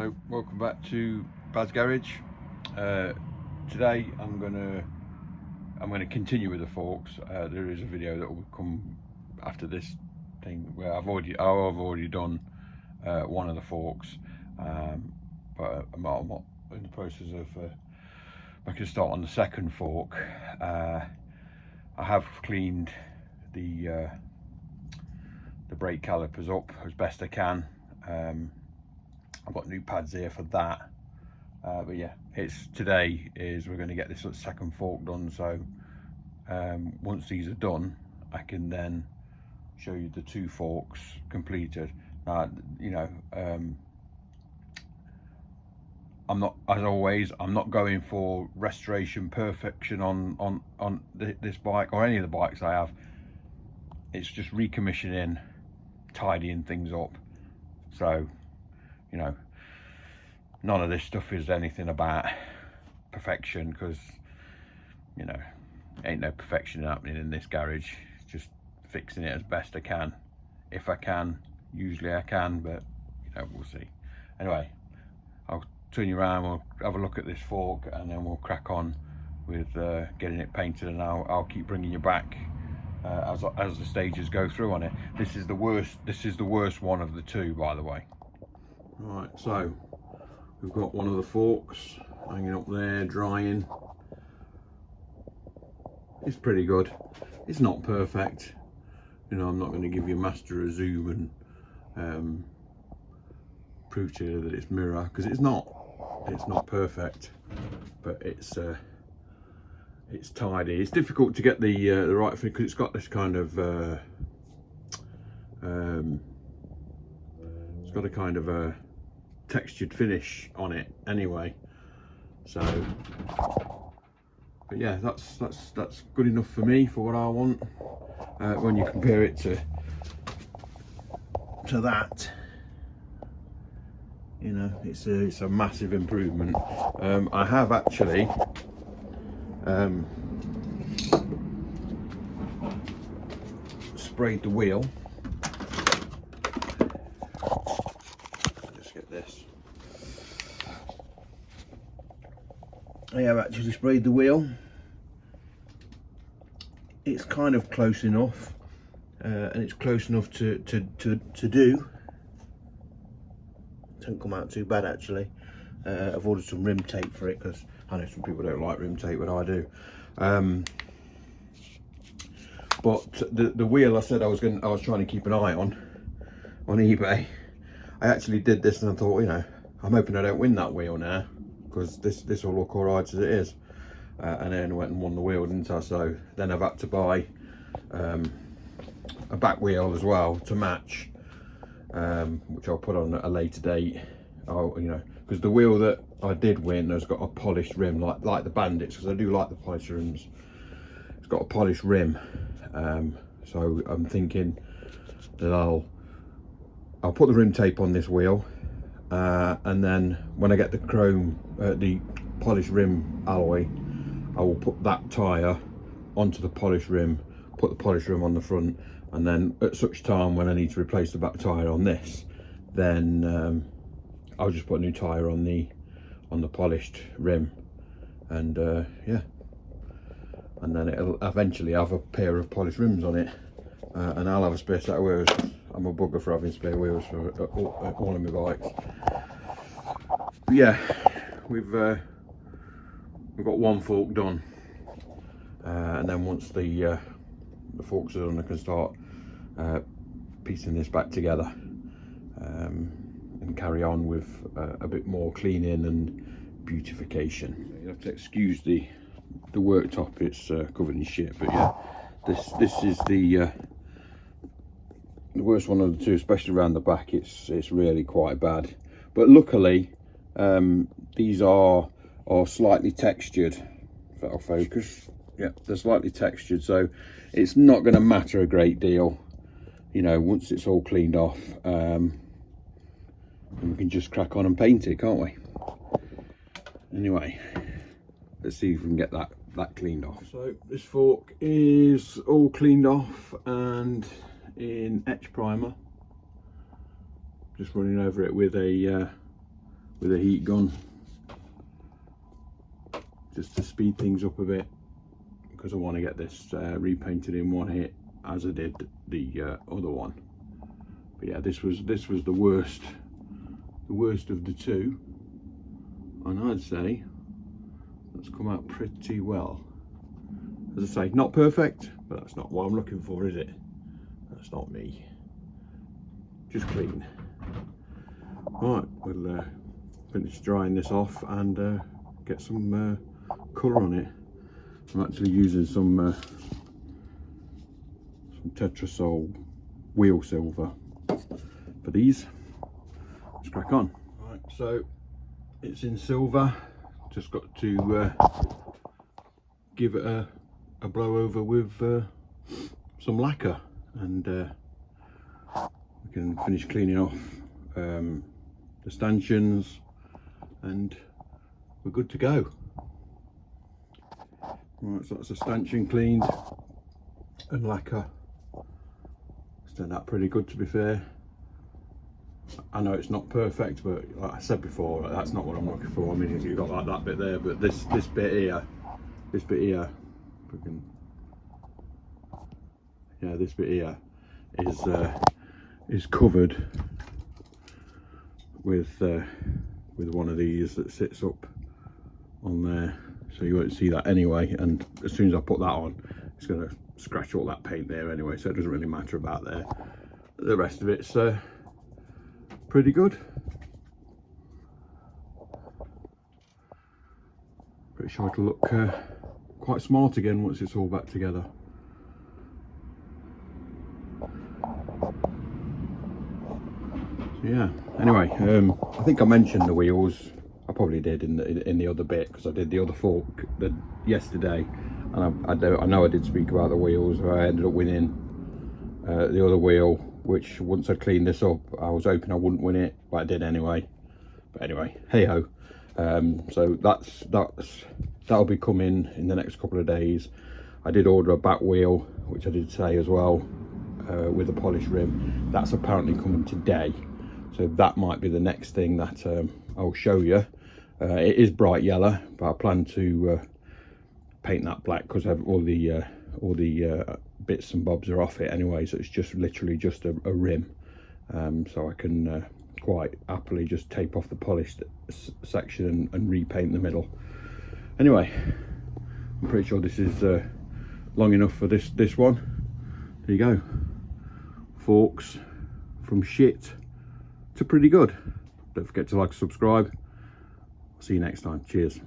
Hello, welcome back to Bad's Garage. Today I'm gonna continue with the forks. There is a video that will come after this thing where I've already done one of the forks, but I'm not in the process of making a start on the second fork. I have cleaned the brake calipers up as best I can. I've got new pads here for that, but yeah, today we're going to get this second fork done. So once these are done, I can then show you the two forks completed. I'm not, as always, I'm not going for restoration perfection on this bike or any of the bikes I have. It's just recommissioning, tidying things up. So, you know, none of this stuff is anything about perfection, because, you know, ain't no perfection happening in this garage. Just fixing it as best I can. If I can, usually I can, but, you know, we'll see. Anyway, I'll turn you around, we'll have a look at this fork, and then we'll crack on with getting it painted, and I'll keep bringing you back as the stages go through on it. This is the worst one of the two, by the way. Right, so we've got one of the forks hanging up there, drying. It's pretty good. It's not perfect. You know, I'm not going to give you master a zoom and prove to you that it's mirror, because it's not. It's not perfect, but it's tidy. It's difficult to get the right thing, because it's got this kind of it's got a kind of a textured finish on it anyway. So, but yeah, that's good enough for me for what I want. When you compare it to that, you know, it's a massive improvement. I have actually sprayed the wheel. Let's get this. I have actually sprayed the wheel. It's kind of close enough, and it's close enough to do. Don't come out too bad actually. I've ordered some rim tape for it, because I know some people don't like rim tape, but I do. But the wheel, I said I was trying to keep an eye on eBay. I actually did this, and I thought, you know, I'm hoping I don't win that wheel now, because this will look all right as it is. And then went and won the wheel, didn't I? So then I've had to buy a back wheel as well to match, which I'll put on at a later date. You know, because the wheel that I did win has got a polished rim, like the Bandits, because I do like the polished rims. It's got a polished rim, so I'm thinking that I'll put the rim tape on this wheel, and then when I get the chrome, the polished rim alloy, I will put that tyre onto the polished rim, put the polished rim on the front, and then at such time when I need to replace the back tyre on this, then I'll just put a new tyre on the polished rim, and yeah, and then it'll eventually have a pair of polished rims on it, and I'll have a spare set of wheels. I'm a bugger for having spare wheels for all of my bikes. But yeah, we've got one fork done, and then once the forks are done, I can start piecing this back together, and carry on with a bit more cleaning and beautification. You have to excuse the worktop, it's covered in shit, but yeah, this is the worst one of the two, especially around the back. It's really quite bad, but luckily these are slightly textured. If that'll focus, yeah, they're slightly textured, so it's not going to matter a great deal, you know, once it's all cleaned off. And we can just crack on and paint it, can't we? Anyway, let's see if we can get that cleaned off. So this fork is all cleaned off and in etch primer. Just running over it with a with a heat gun, just to speed things up a bit, because I want to get this repainted in one hit as I did the other one. But yeah, this was the worst of the two, and I'd say that's come out pretty well. As I say, not perfect, but that's not what I'm looking for, is it? That's not me. Just clean. Right, we'll finish drying this off and get some colour on it. I'm actually using some Tetrasol wheel silver for these. Let's crack on. Right, so it's in silver. Just got to give it a blow over with some lacquer, and we can finish cleaning off the stanchions, and we're good to go. Right, so that's a stanchion cleaned and lacquer. It's turned out pretty good, to be fair. I know it's not perfect, but like I said before, that's not what I'm looking for. I mean, you've got like that bit there, but this bit here, we can, yeah, this bit here is covered with one of these that sits up on there, so you won't see that anyway. And as soon as I put that on, it's going to scratch all that paint there anyway, so it doesn't really matter about there. The rest of it's pretty good. Pretty sure it'll look quite smart again once it's all back together. So yeah, anyway, I think I mentioned the wheels. I probably did in the other bit, because I did the other fork yesterday, and I know I did speak about the wheels. I ended up winning the other wheel, which once I cleaned this up, I was hoping I wouldn't win it, but I did anyway. But anyway, hey ho. So that'll be coming in the next couple of days. I did order a back wheel, which I did say as well, with a polished rim. That's apparently coming today, so that might be the next thing that I'll show you. It is bright yellow, but I plan to paint that black, because all the bits and bobs are off it anyway, so it's just literally just a rim. So I can quite happily just tape off the polished section and repaint the middle. Anyway, I'm pretty sure this is long enough for this one. There you go. Forks from shit to pretty good. Don't forget to like and subscribe. See you next time. Cheers.